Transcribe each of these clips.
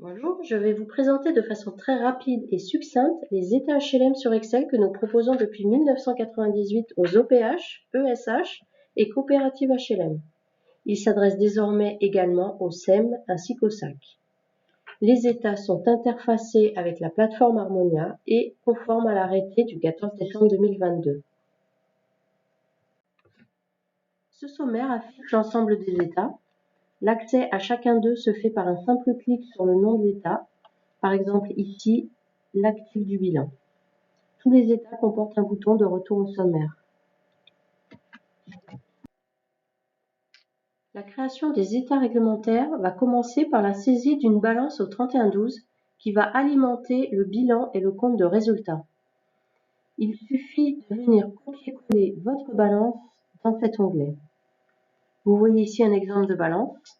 Bonjour, je vais vous présenter de façon très rapide et succincte les états HLM sur Excel que nous proposons depuis 1998 aux OPH, ESH et coopératives HLM. Ils s'adressent désormais également aux SEM ainsi qu'aux SAC. Les états sont interfacés avec la plateforme Harmonia et conformes à l'arrêté du 14 décembre 2022. Ce sommaire affiche l'ensemble des états. L'accès à chacun d'eux se fait par un simple clic sur le nom de l'état. Par exemple ici, l'actif du bilan. Tous les états comportent un bouton de retour au sommaire. La création des états réglementaires va commencer par la saisie d'une balance au 31/12 qui va alimenter le bilan et le compte de résultat. Il suffit de venir copier-coller votre balance dans cet onglet. Vous voyez ici un exemple de balance.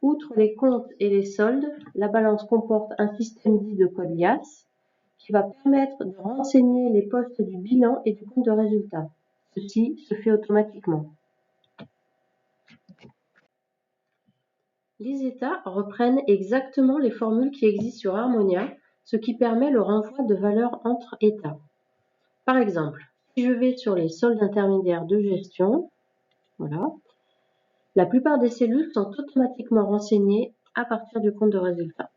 Outre les comptes et les soldes, la balance comporte un système dit de code LIAS qui va permettre de renseigner les postes du bilan et du compte de résultat. Ceci se fait automatiquement. Les états reprennent exactement les formules qui existent sur Harmonia, ce qui permet le renvoi de valeurs entre états. Par exemple, si je vais sur les soldes intermédiaires de gestion, voilà, la plupart des cellules sont automatiquement renseignées à partir du compte de résultat.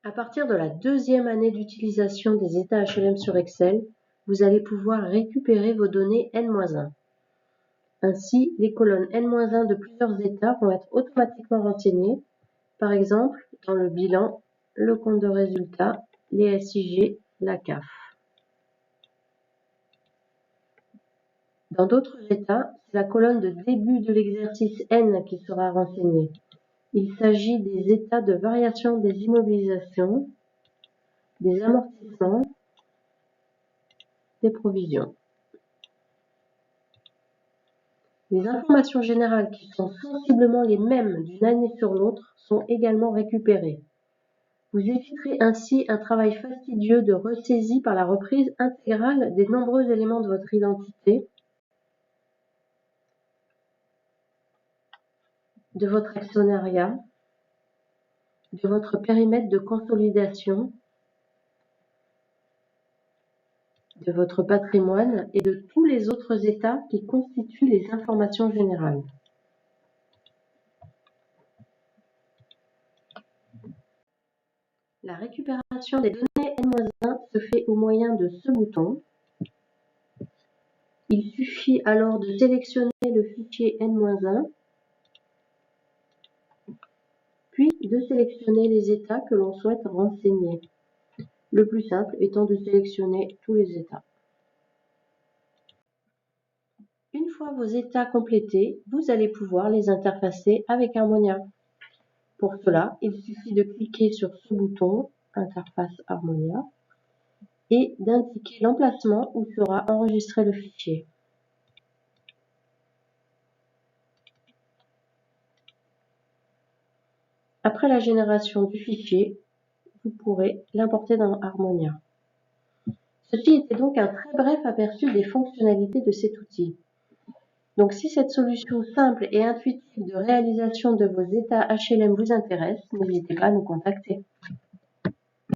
À partir de la deuxième année d'utilisation des états HLM sur Excel, vous allez pouvoir récupérer vos données N-1. Ainsi, les colonnes N-1 de plusieurs états vont être automatiquement renseignées, par exemple dans le bilan, le compte de résultat, les SIG, la CAF. Dans d'autres états, c'est la colonne de début de l'exercice N qui sera renseignée. Il s'agit des états de variation des immobilisations, des amortissements, des provisions. Les informations générales qui sont sensiblement les mêmes d'une année sur l'autre sont également récupérées. Vous éviterez ainsi un travail fastidieux de ressaisie par la reprise intégrale des nombreux éléments de votre identité, de votre actionnariat, de votre périmètre de consolidation, de votre patrimoine et de tous les autres états qui constituent les informations générales. La récupération des données N-1 se fait au moyen de ce bouton. Il suffit alors de sélectionner le fichier N-1, puis de sélectionner les états que l'on souhaite renseigner. Le plus simple étant de sélectionner tous les états. Une fois vos états complétés, vous allez pouvoir les interfacer avec Harmonia. Pour cela, il suffit de cliquer sur ce bouton « Interface Harmonia » et d'indiquer l'emplacement où sera enregistré le fichier. Après la génération du fichier, vous pourrez l'importer dans Harmonia. Ceci était donc un très bref aperçu des fonctionnalités de cet outil. Donc si cette solution simple et intuitive de réalisation de vos états HLM vous intéresse, n'hésitez pas à nous contacter.